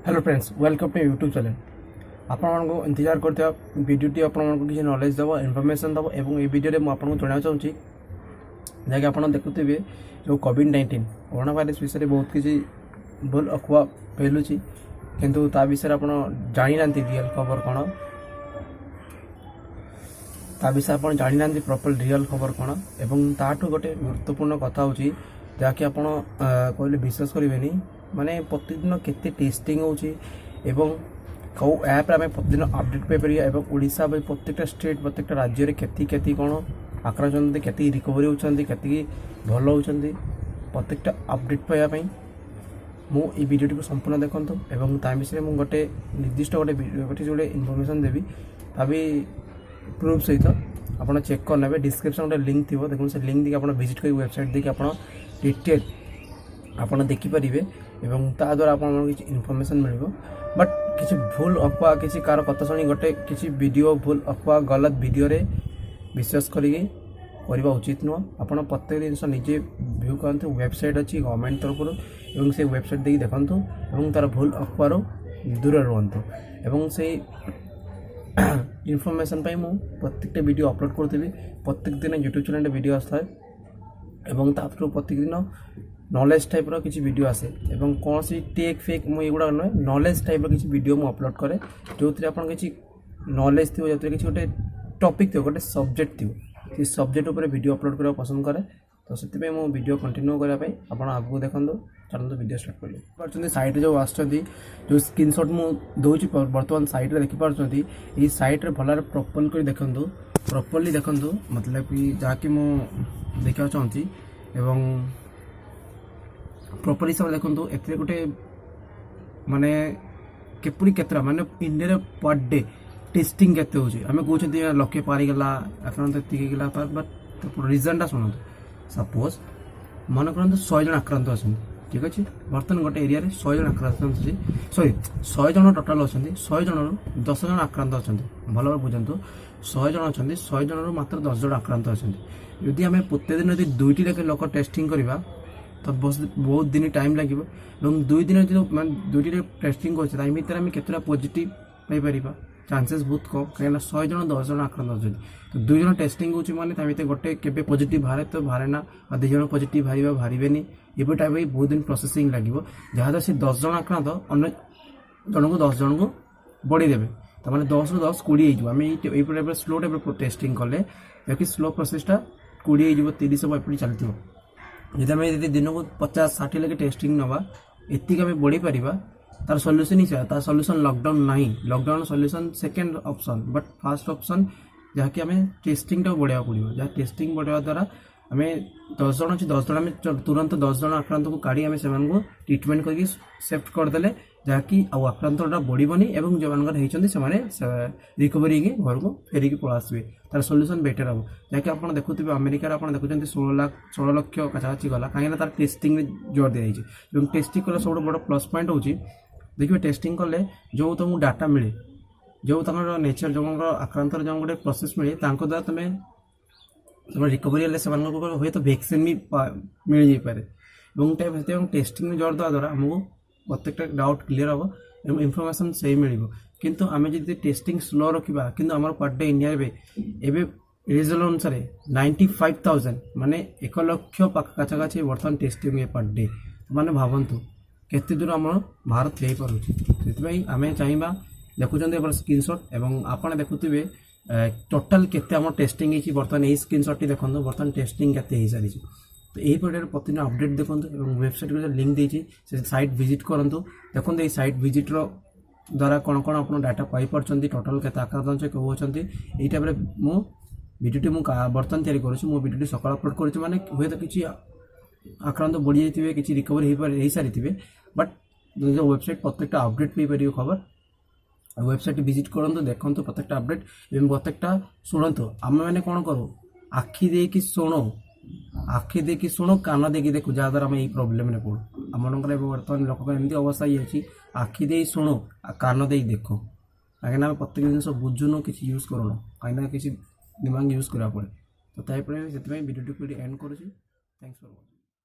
Hello friends, welcome to YouTube channel. आपको इंतजार करते भिडियोटी आपको किसी नॉलेज देव इनफॉरमेशन देव और ये भिडियो में आपको जनावा चाहिए जहाँकि आप देखुवे जो कोविड-19 कोरोना भाइरस विषय में बहुत किसी भूल अफवाह फैलुची किंतु ता विषय आप जानी ना रियल खबर कौन ता विषय आप जानी ना प्रॉपर रियल खबर कौन एवं ताठू गोटे गुरुत्वपूर्ण कथा होची जहाँकि आप कहले विश्वास करेंगे माने प्रतिदिन केते टेस्टिंग होची एवं कौ ऐप रे प्रतिदिन अपडेट पे परिया एवं ओडिशा भाई प्रत्येक स्टेट प्रत्येक राज्य रे केती केती कोन आक्रांत केती रिकवरी होचंदी केती भलो होचंदी प्रत्येक अपडेट पाया पई मु ई वीडियो को संपूर्ण देखंतु एवं ता विषय मु गोटे निर्दिष्ट गोटे इनफॉरमेशन देबी तभी प्रूफ सहित आपन चेक कर नेबे डिस्क्रिप्शन गोटे लिंक थिबो देखो से लिंक देखि आपन विजिट करी वेबसाइट देखि आपन डिटेल आपन देखि परिबे एवं ता द्वारा आपन किसी इनफॉरमेशन मिलिबो बट किसी भूल अफवाह किसी कार कथा सुनी गोटे किसी वीडियो भूल अफवाह गलत वीडियो रे विश्वास करिके करबा उचित नुह आपन प्रत्येक जिनस निजे व्यू करंतु वेबसाइट अछि गवर्नमेंट तरफ एवं से वेबसाइट देखि देखंतु एवं तार भूल अफवाह रो दूर रहंतु एवं से इनफॉरमेशन पाई मु प्रत्येक वीडियो अपलोड करथिबी प्रत्येक दिन यूट्यूब चैनल वीडियो आस्था एवं तापर प्रत्येक दिन नॉलेज टाइप रो किसी वीडियो आसे एवं कौन सी टेक फेक मु एगुडा न नॉलेज टाइप रो किसी वीडियो मु अपलोड करे जो थरे आपन किसी नॉलेज थियो जो किसी गोटे टॉपिक थियो गोटे सब्जेक्ट थियो से सब्जेक्ट ऊपर वीडियो अपलोड करबा पसंद करे तो सेति पे मु वीडियो कंटिन्यू करा पई आपन आगु देखंदो चलंदो वीडियो स्टार्ट करियो परचंदी साइट जो आछथि जो स्क्रीनशॉट मु दोछि वर्तमान साइट रे देखि परचंदी ई साइट रे भलार प्रॉपर कर देखंदो प्रॉपर्ली देखंदो मतलब कि जाकि मु देखा चाहती एवं प्रॉपर हिसाब देखो ए गोटे माने केपुरी केतरा माने इंडिया पर डे टेस्टिंग केते होची हमें कहते लक्षे पारी गला आक्रांत एतिक गला बट रिजन टा सुनो सपोज मन करते 100 जन आक्रांत अच्छा ठीक अच्छे बर्तमान गोटे एरिया रे 100 जन आक्रांत अच्छे सॉरी 100 जन टोटाल अच्छा 100 जन 10 जन आक्रांत अच्छा भल भाव बुझंतु 100 जन अच्छा 100 जन मात्र 10 जन आक्रांत अच्छा यदि आम प्रत्येक दिन यदि 2टी लेखे लोक टेस्टिंग करवा तो बहुत दिन टाइम लगे दुई दिन जो दुईटी टेस्टिंग कर भर आम केतटा पॉजिटिव पाइपर चांसेस बहुत कम कहीं 100 जन 10 जन आक्रांत अच्छे तो 2 जन टेस्टिंग होची माने गोटे केबे पॉजिटिव बाहर तो बाहर ना 2 जन पॉजिटिव बाहर ये टाइप बहुत दिन प्रोसेसिंग लगे जहाँ से 10 जन आक्रांत अन्य जन को 10 जन को बढ़ी देवे तो मैंने 10 रु 10 20 हो आम ये स्लो टाइप टेस्टिंग कले जबकि स्लो प्रोसेसटा 20 हो 30 सब एपटी चलती जब आम दिन को 50-60 लगे टेस्टिंग नवा एतिक आम बढ़ी पार तार सॉल्यूशन ही तार सॉल्यूशन लॉकडाउन नहीं lockdown solution second option but fast option जहाँकि आम टेस्टिंग टा बढ़ाया पड़ो जहाँ टेस्टिंग बढ़ावा द्वारा आम 10 जन अच्छे 10 जन आम तुरंत 10 जन आक्रांत को काढ़ी आम से ट्रिटमेंट करके सेफ्ट करदे जहाँकि आक्रांतटा बढ़ोनी और जो होती रिकवरी घर को फेरिकी पड़ा आसवे तार सॉल्यूशन बेटर हम जहाँकि आप देखुए अमेरिका आप देखुं 16 लाख पाखापाखि गला कहीं तार टेस्टिंग जोर दी टेस्टिंग कले सब बड़ प्लस पॉइंट हो देखिए टेस्टिंग कले जो तुमको डाटा मिले जो तक नेचर जो आक्रांत जो गोटे प्रोसेस मिले द्वारा तुम रिकवरी हेल्ले से हे तो वैक्सीन भी मिल जापे टेस्टिंग जोर देवा द्वारा आमको प्रत्येक डाउट क्लीयर हम और इनफॉरमेशन सही मिल किंतु आम जब टेस्टिंग स्लो रखा कि आम पर डे इंडिया एवं रिजल्ट अनुसार 95,000 माने 1 लाख पाखापाखि बर्तमान टेस्टिंग है पर डे मैंने भावतु केते दूर आम भारत हो पारे आम चाहिए देखुं स्क्रीनशॉट एवं आप देखुए टोटाल केते आम टेस्टिंग है बर्तमान यही स्क्रीनशॉट देखो बर्तमान टेस्टिंग केते हो सारी तो यही प्रकार प्रतिदिन अपडेट देखो वेबसाइट को लिंक देती से साइट विजिट करूँ देखो ये साइट विजिट द्वारा कौन कौन आप डाटा पाई टोटाल के आक्रांत कौ अच्छा यही टाइप मो भिडियो बर्तमान तैयारी करुँच मो भिडियो सकाल अपलोड कर माने हे तो किसी आक्रांत बढ़ी जाइए किसी रिकवरी हो सारी बट जो वेबसाइट प्रत्येक अपडेट पाई खबर वेबसाइट विजिट करूँ देखो प्रत्येक अपडेट एवं प्रत्येक शुणु आम मैंने कौन करूँ आखि देकी शुणु आखि देखी शुणु कान देखी देखु जहाद्वारा आम यही प्रोब्लेम में पड़ू आम बर्तमान लोक एमती अवस्था ये आखि दे शुणु कान दे देखो कहीं प्रत्येक जिन बुझुन किसी यूज करूँ कहीं किसी दिमाग यूज करा पड़े तो तापर से भिडियो एंड करुँच थैंक्स फॉर वाचिंग।